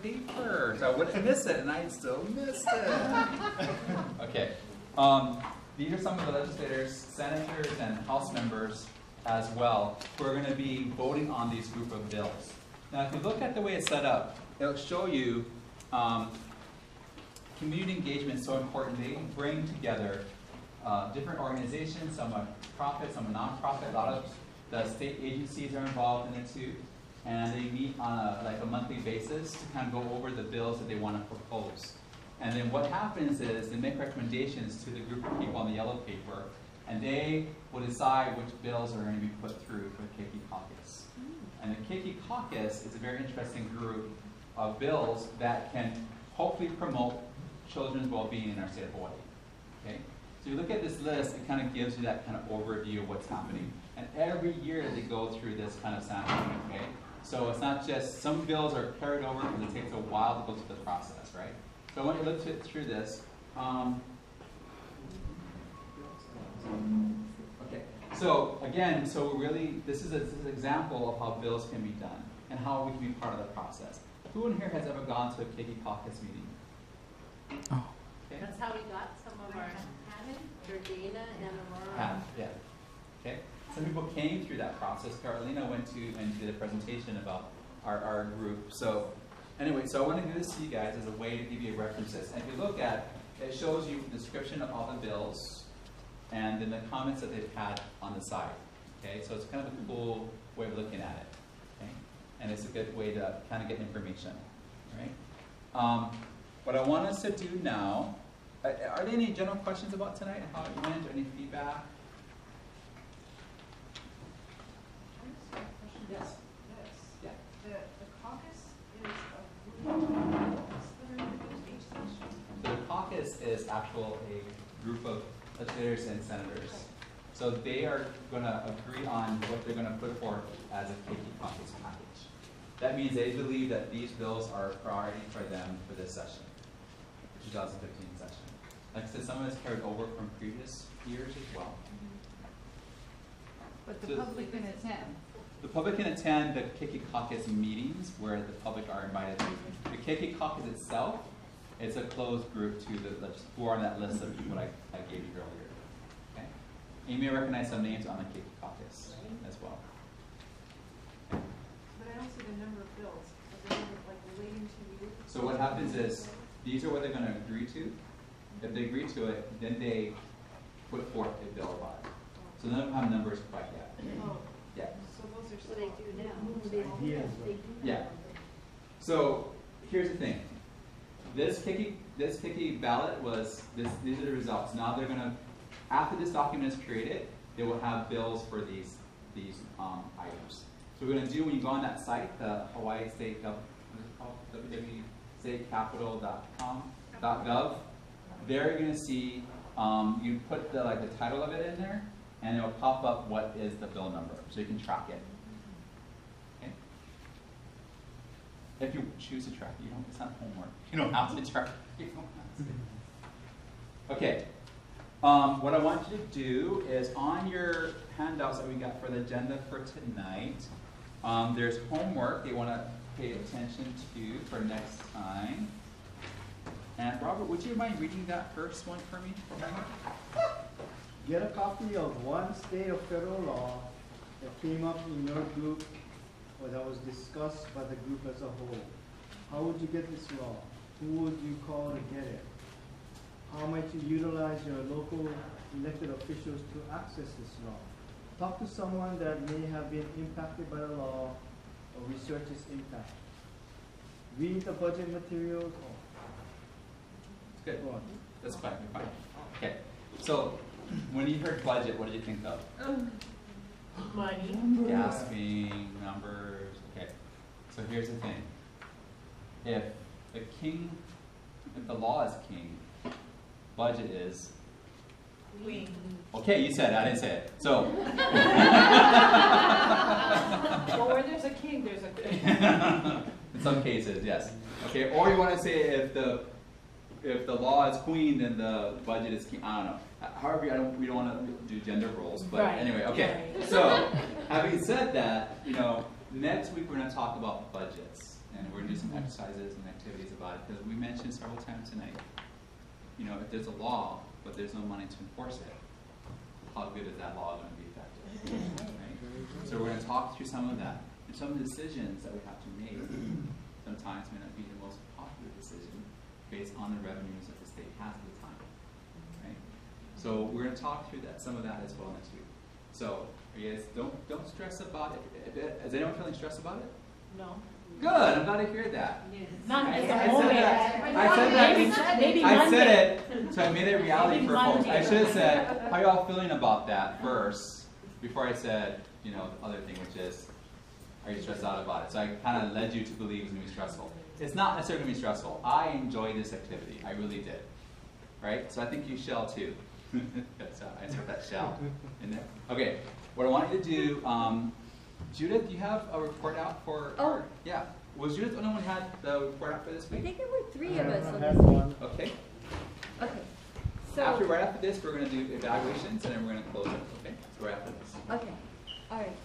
paper, so I wouldn't miss it, and I still missed it. Okay. These are some of the legislators, senators, and House members as well who are going to be voting on these group of bills. Now, if you look at the way it's set up, it'll show you community engagement is so important. They bring together different organizations, some are profit, some are non-profit. A lot of the state agencies are involved in it too. And they meet on a monthly basis to kind of go over the bills that they want to propose. And then what happens is they make recommendations to the group of people on the yellow paper, and they will decide which bills are going to be put through for the Plti caucus. And the Plti caucus is a very interesting group of bills that can hopefully promote children's well-being in our state of Hawaii. Okay? So you look at this list, it kind of gives you that kind of overview of what's happening. And every year they go through this kind of sampling, okay? So it's not just, some bills are carried over because it takes a while to go through the process, right? So I want you to look through this. Okay, so again, so really, this is an example of how bills can be done and how we can be part of the process. Who in here has ever gone to a Plti caucus meeting? Oh. Okay. That's how we got some of our Jordana and Aurora. Yeah. Okay. Some people came through that process. Carolina went to and did a presentation about our group. So anyway, so I want to do this to you guys as a way to give you references. And if you look at, it shows you a description of all the bills and then the comments that they've had on the side. Okay, so it's kind of a cool way of looking at it. Okay, and it's a good way to kind of get information. Right. What I want us to do now, are there any general questions about tonight and how it went, or any feedback? Yes. Yes. Yeah. The caucus is a group of bills that are introduced each session. So the caucus is a group of legislators and senators. So they are going to agree on what they're going to put forth as a Plti caucus package. That means they believe that these bills are a priority for them for this session, 2015 session. Like I said, some of it's carried over from previous years as well. But the public can attend. The public can attend the Plti caucus meetings where the public are invited to. The Plti caucus itself, it's a closed group to the who are on that list of people I gave you earlier. Okay? And you may recognize some names on the Plti caucus as well. Okay? But I don't see the number of bills. Are they like relating to you? So what happens is, these are what they're going to agree to. If they agree to it, then they put forth a bill about it. So none of them have numbers quite yet. Oh. Yeah. So those are So they do now. Yeah. So here's the thing. This Plti ballot was, these are the results. Now they're going to, after this document is created, they will have bills for these items. So we're going to do, when you go on that site, the Hawaii State, what is it called? www.statecapital.gov. There you're going to see, you put the title of it in there, and it will pop up what is the bill number, so you can track it. Okay? If you choose to track it, it's not homework. You don't have to track it. Okay. What I want you to do is on your handouts that we got for the agenda for tonight, there's homework you want to pay attention to for next time. And Robert, would you mind reading that first one for me? Get a copy of one state or federal law that came up in your group or that was discussed by the group as a whole. How would you get this law? Who would you call to get it? How might you utilize your local elected officials to access this law? Talk to someone that may have been impacted by the law or research its impact. Read the budget materials. Good. That's fine. Fine. Okay. So, when you heard budget, what did you think of? Money. Gasping, numbers. Okay. So here's the thing. If the law is king, budget is Queen. okay. You said it. I didn't say it. So. Well, where there's a king, there's a queen. In some cases, yes. Okay. Or you want to say if the law is queen, then the budget is king. I don't know. However, we don't want to do gender roles, but Right. anyway, okay. Right. So, having said that, next week we're going to talk about budgets. And we're gonna do some exercises and activities about it, because we mentioned several times tonight, you know, if there's a law, but there's no money to enforce it, how good is that law gonna be effective? Right? So we're gonna talk through some of that. And some of the decisions that we have to make sometimes may not be the most popular decision based on the revenues that the state has at the time. Right? So we're gonna talk through that, some of that as well next week. So you guys don't stress about it. Is anyone feeling stressed about it? No. Good, I'm glad to hear that. Not I at the said moment. that. Maybe I Monday. said it, so I made it reality Maybe for folks. Monday. I should have said, how y'all feeling about that first, before I said, you know, the other thing, which is, are you stressed out about it? So I kind of led you to believe it's going to be stressful. It's not necessarily going to be stressful. I enjoy this activity. I really did. Right? So I think you shall too. That's I insert that shall in there. Okay, what I want you to do, Judith, do you have a report out for our, yeah. Was Judith the only one who had the report out for this I week? think there were 3 of us on I had this week. one. Okay. Okay. Right after this, we're going to do evaluations, and then we're going to close it. Okay. So right after this. Okay. All right.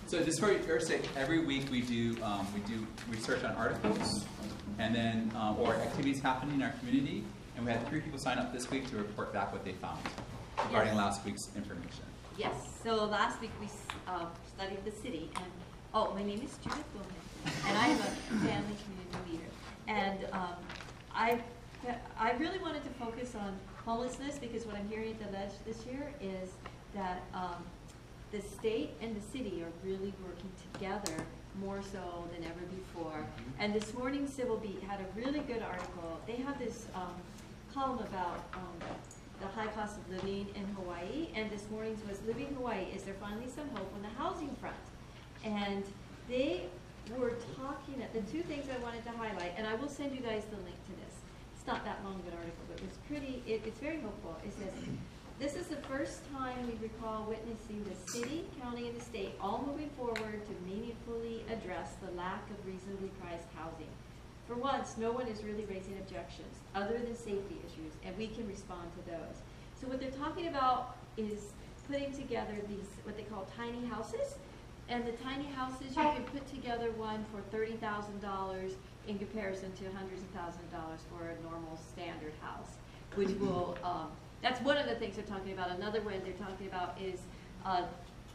So just for your sake, every week we do research on articles, and then or activities happening in our community, and we had 3 people sign up this week to report back what they found regarding last week's information. Yes. So last week we studied the city, and my name is Judith Gomez, and I am a family community leader. And I really wanted to focus on homelessness, because what I'm hearing at the ledge this year is that the state and the city are really working together more so than ever before. And this morning, Civil Beat had a really good article. They have this column about the high cost of living in Hawaii, and this morning's was Living Hawaii, is there finally some hope on the housing front? And they were talking at the 2 things I wanted to highlight, and I will send you guys the link to this. It's not that long of an article, but it's pretty, it's very hopeful. It says, this is the first time we recall witnessing the city, county, and the state all moving forward to meaningfully address the lack of reasonably priced housing. For once, no one is really raising objections other than safety issues, and we can respond to those. So what they're talking about is putting together these, what they call tiny houses. And the tiny houses, you can put together one for $30,000 in comparison to hundreds of thousands of dollars for a normal standard house, which will, that's one of the things they're talking about. Another one they're talking about is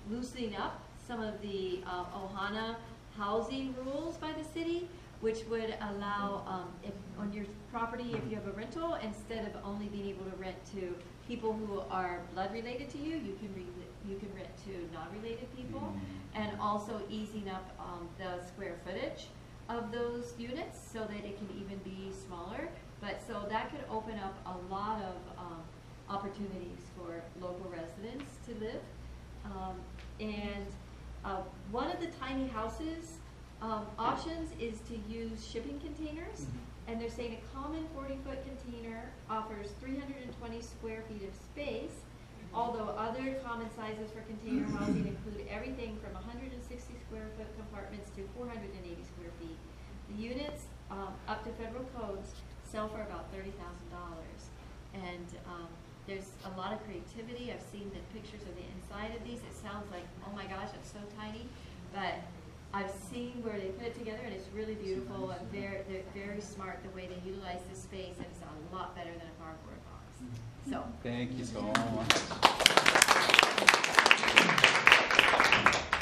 loosening up some of the Ohana housing rules by the city, which would allow, if on your property, if you have a rental, instead of only being able to rent to people who are blood related to you, you can rent to non-related people, and also easing up the square footage of those units so that it can even be smaller. But so that could open up a lot of opportunities for local residents to live. One of the tiny houses options is to use shipping containers. And they're saying a common 40-foot container offers 320 square feet of space, although other common sizes for container housing include everything from 160 square foot compartments to 480 square feet. The units, up to federal codes, sell for about $30,000. And there's a lot of creativity. I've seen the pictures of the inside of these. It sounds like, oh my gosh, it's so tiny. But I've seen where they put it together, and it's really beautiful, and they're very smart the way they utilize this space, and it's a lot better than a cardboard box. So Thank you so much.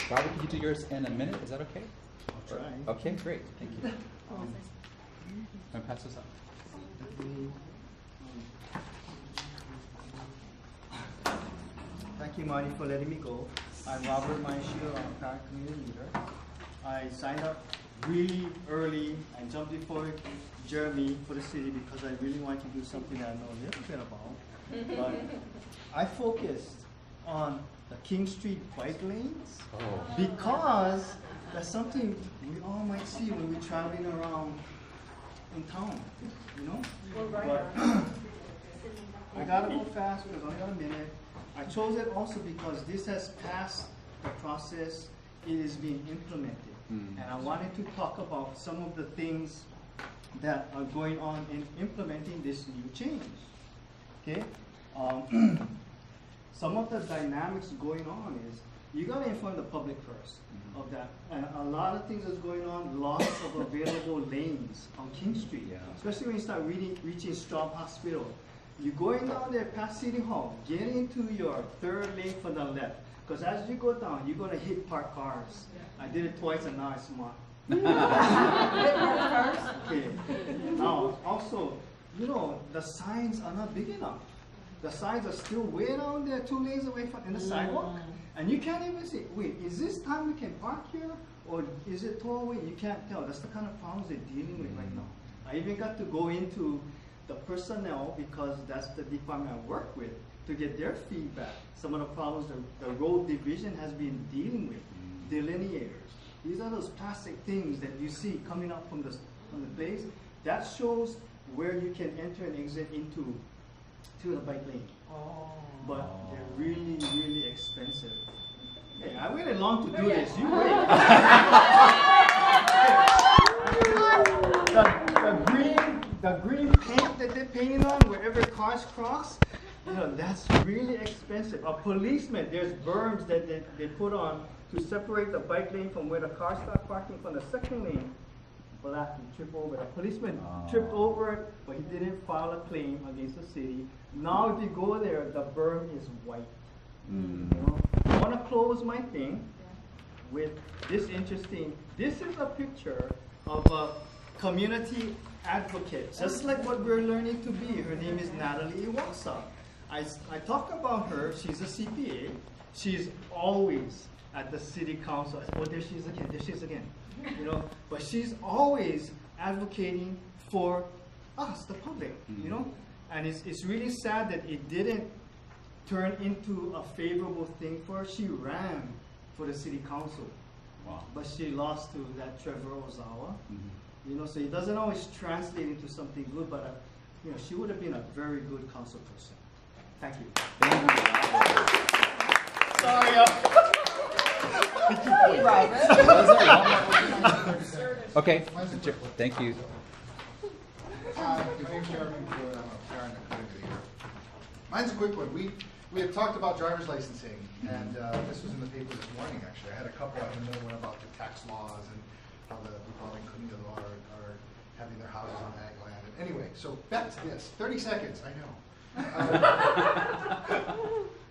Bobby, can you do yours in a minute? Is that okay? I'll try. Okay, great. Thank you. Can I pass this up? Thank you, Marty, for letting me go. I'm Robert Maishiro. I'm a parent community leader. I signed up really early. I jumped before Jeremy for the city because I really wanted to do something that I know a little bit about. But I focused on the King Street bike lanes because that's something we all might see when we're traveling around in town, you know? But I gotta go fast because I only got a minute. I chose it also because this has passed the process. It is being implemented. And I wanted to talk about some of the things that are going on in implementing this new change. Okay? Some of the dynamics going on is you gotta inform the public first of that. And a lot of things is going on, lots of available lanes on King Street, Yeah. especially when you start reaching Straub Hospital. You're going down there past City Hall, get into your third lane from the left. Because as you go down, you're gonna hit parked cars. I did it twice and now it's smart. Okay. Now, also, you know, the signs are not big enough. The signs are still way down there, 2 lanes away from in the sidewalk. And you can't even see, wait, is this time we can park here? Or is it tall away? You can't tell. That's the kind of problems they're dealing with right now. I even got to go into the personnel, because that's the department I work with, to get their feedback. Some of the problems the road division has been dealing with. Delineators. These are those plastic things that you see coming up from the base. That shows where you can enter and exit into the bike lane. But they're really, really expensive. Hey, I waited long to do this. You wait. the green paint that they're painting on wherever cars cross, you know, that's really expensive. A policeman, there's berms that they put on to separate the bike lane from where the cars start parking from the second lane. Black, he tripped over. The policeman tripped over it, but he didn't file a claim against the city. Now if you go there, the berm is white. You know? I want to close my thing with this interesting, this is a picture of a community advocate, just like what we're learning to be. Her name is Natalie Iwasa. I talk about her, she's a CPA. She's always at the city council. Oh, there she is again, you know, but she's always advocating for us, the public, you know, and it's really sad that it didn't turn into a favorable thing for her. She ran for the city council, but she lost to that Trevor Ozawa, you know, so it doesn't always translate into something good, but you know, she would have been a very good council person. Thank you. Sorry. Okay, thank you. My name's Jeremy. I'm a parent and community here. Mine's a quick one. We had talked about driver's licensing, and this was in the paper this morning, actually. I had a couple out in the middle one about the tax laws and how the people in Cunha are having their houses on ag land. And anyway, so back to this. 30 seconds, I know.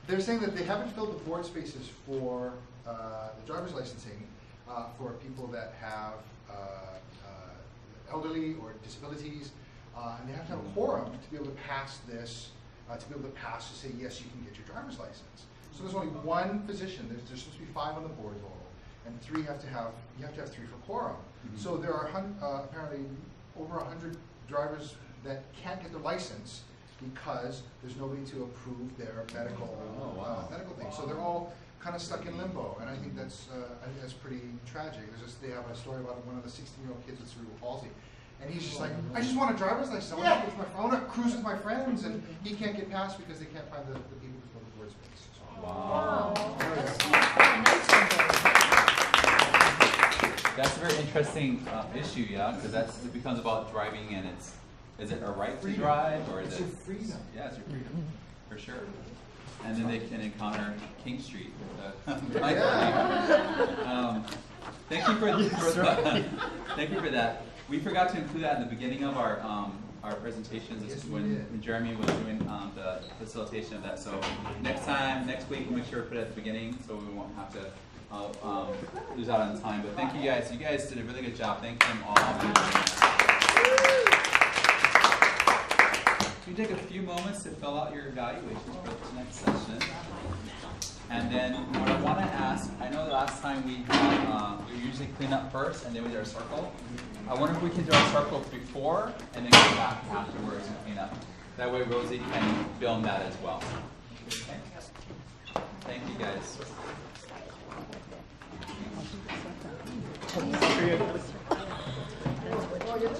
They're saying that they haven't filled the board spaces for the driver's licensing for people that have elderly or disabilities, and they have to have a quorum to be able to pass this, to say, yes, you can get your driver's license. So there's only one position. There's supposed to be 5 on the board total, and 3 you have to have 3 for quorum. So there are apparently over 100 drivers that can't get their license because there's nobody to approve their medical things. So they're all kind of stuck in limbo, and I think that's pretty tragic. They have a story about one of the 16-year-old kids with cerebral palsy, and he's just like, I just want a driver's license. I want to cruise with my friends, and he can't get past because they can't find the people to fill the board space. So. Wow. That's a very interesting issue, yeah, because it becomes about driving, and is it a right to drive, or is it freedom? Yeah, it's your freedom, for sure. And then they can encounter King Street. Thank you for thank you for that. We forgot to include that in the beginning of our presentations. This is when Jeremy was doing the facilitation of that. So next week, we'll make sure to put it at the beginning, so we won't have to lose out on time. But thank you guys. You guys did a really good job. Thank them all. You take a few moments to fill out your evaluations for this next session. And then what I want to ask, I know the last time we usually clean up first and then we do our circle. I wonder if we can do our circle before and then go back afterwards and clean up. That way Rosie can film that as well. Okay? Thank you guys. Oh, you're